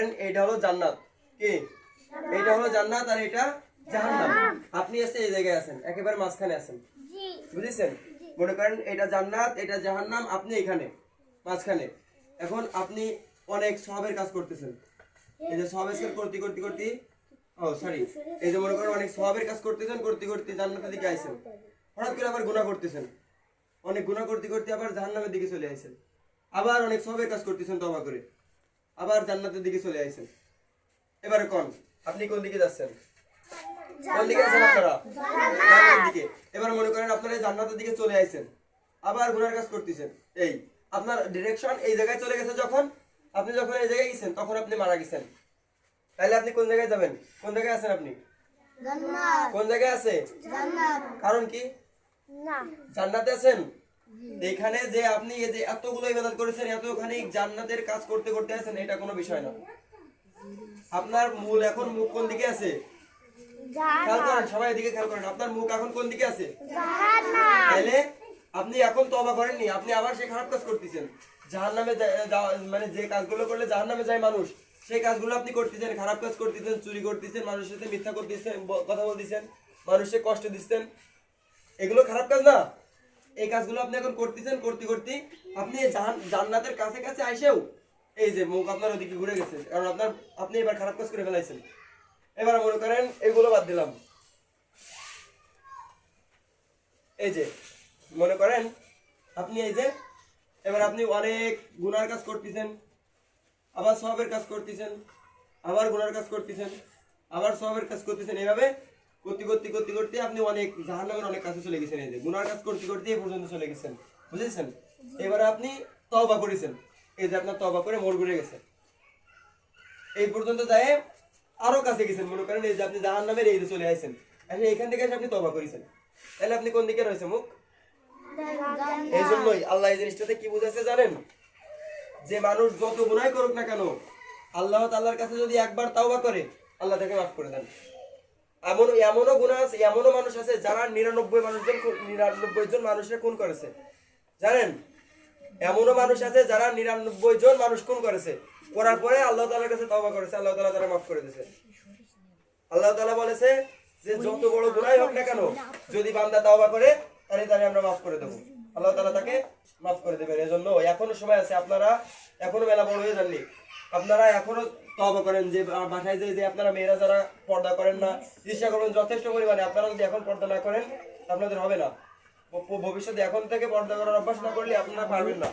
করেন এইটা হলো জান্নাত, কি এইটা হলো জান্নাত আর এটা জাহান্নাম। আপনি এসে এই জায়গায় আছেন, একেবারে মাঝখানে আছেন, বুঝেছেন? মনে করেন এটা জান্নাত এটা জাহান্নাম, আপনি এখানে মাঝখানে। এখন আপনি অনেক সওয়াবের কাজ করতেছেন, এই যে সওয়াবের কাজ করতে করতে করতে এই যে মনে করেন অনেক সওয়াবের কাজ করতেছেন, করতে করতে জান্নাতের দিকে আইছেন। হঠাৎ করে আবার গুনাহ করতেছেন, অনেক গুনাহ করতে করতে আবার জাহান্নামের দিকে চলে আইছেন। আবার অনেক সওয়াবের কাজ করতেছেন তওবা করে, আবার জান্নাতের দিকে চলে আইছেন। এবারে কোন আপনি কোন দিকে যাচ্ছেন? কোন দিকে আছেন আপনারা? জান্নাতের দিকে। এবার মনে করেন আপনারা জান্নাতের দিকে চলে আইছেন, আবার গুনার কাজ করতেছেন। এই আপনার ডিরেকশন এই জায়গায় চলে গেছে। যখন আপনি যখন এই জায়গায় গেছেন তখন আপনি মারা গেছেন। তাহলে আপনি কোন জায়গায় যাবেন? কোন জায়গায় আছেন আপনি? জান্নাত। কোন জায়গায় আছে? জান্নাত। কারণ কি? না। জান্নাতে আছেন। এখানে যে আপনি এই যে এতগুলো ইবাদত করেছেন, এতখানি জান্নাতের কাজ করতে করতে আছেন, এটা কোনো বিষয় না। আপনার মূল এখন মুখ কোন দিকে আছে? খেয়াল করেন, সবাই এদিকে খেয়াল করেন। আপনার মুখ এখন কোন দিকে আছে? জান্নাত। তাহলে আপনি এখন তওবা করেননি, আপনি আবার সেই খারাপ কাজ করতেছেন। জাহান্নামে মানে যে কাজগুলো করলে জাহান্নামে যায় মানুষ, সেই কাজগুলো আপনি করতেছেন। খারাপ কাজ করতেছেন, চুরি করতেছেন, মানুষের সাথে মিথ্যা করতেছেন, কথা বলতেছেন, মানুষকে কষ্ট দিচ্ছেন। এগুলো খারাপ কাজ না? এই কাজগুলো আপনি এখন করতেছেন, করতে করতে আপনি জান্নাতের কাছে কাছে আইসেও এই যে মুখ আপনার ওদিকে ঘুরে গেছে, কারণ আপনি এবার খারাপ কাজ করে ফেলাইছেন। এবার মনে করেন এগুলো বাদ দিলাম। এই যে মনে করেন আপনি এই যে এবার আপনি অনেক গুনার কাজ করতেছেন, আবার সওয়াবের কাজ করতেছেন, আবার গুনার কাজ করতেছেন, আবার সওয়াবের কাজ করতেছেন। এইভাবে করতে করতে করতে করতে আপনি অনেক জাহান্নামের অনেক কাছে চলে গেছেন। এই যে গুনার কাজ করতে করতে এই পর্যন্ত চলে গেছেন, বুঝেছেন? এবারে আপনি তওবা করেছেন, এই যে আপনার তওবা করে মোড় ঘুরে গেছে, এই পর্যন্ত যায় আরো কাছে গেছেন। মনে করেন এই যে আপনি জাহান্নামের এই যে চলে আসেন, আসলে এখান থেকে এসে আপনি তওবা করেছেন। তাহলে আপনি কোন দিকে রয়েছে মুখ? এই জন্যই আল্লাহ এই জিনিসটাতে কি বুঝাচ্ছে জানেন? যে মানুষ যত গুনাহ করুক না কেন, আল্লাহ তাআলার কাছে যদি একবার তাওবা করে, আল্লাহ তাকে মাফ করে দেন। এমনও গুনাহ আছে, এমনও মানুষ আছে যারা 99 জন মানুষের খুন করেছে, জানেন? এমনও মানুষ আছে যারা 99 জন মানুষ খুন করেছে, করার পরে আল্লাহ তাআলার কাছে তওবা করেছে, আল্লাহ তাআলা তারা মাফ করে দিয়েছে। আল্লাহ তাআলা বলেছে যে যত বড় গুনাহই হোক না কেন, যদি বান্দা তওবা করে তাহলে তারে আমরা মাফ করে দেব, আল্লাহ তাআলা তাকে মাফ করে দেবেন। এজন্য এখনো সময় আছে, আপনারা এখনো মেলা বড় হয়ে যাননি, আপনারা এখনো তওবা করেন। যে বাসায় যে আপনারা মেয়েরা যারা পর্দা করেন না, চেষ্টা করবেন যথেষ্ট পরিমাণে। আপনারা যদি এখন পর্দা না করেন আপনাদের হবে না, ভবিষ্যতে এখন থেকে পর্দা করার অভ্যাস না করলে আপনারা পারবেন না।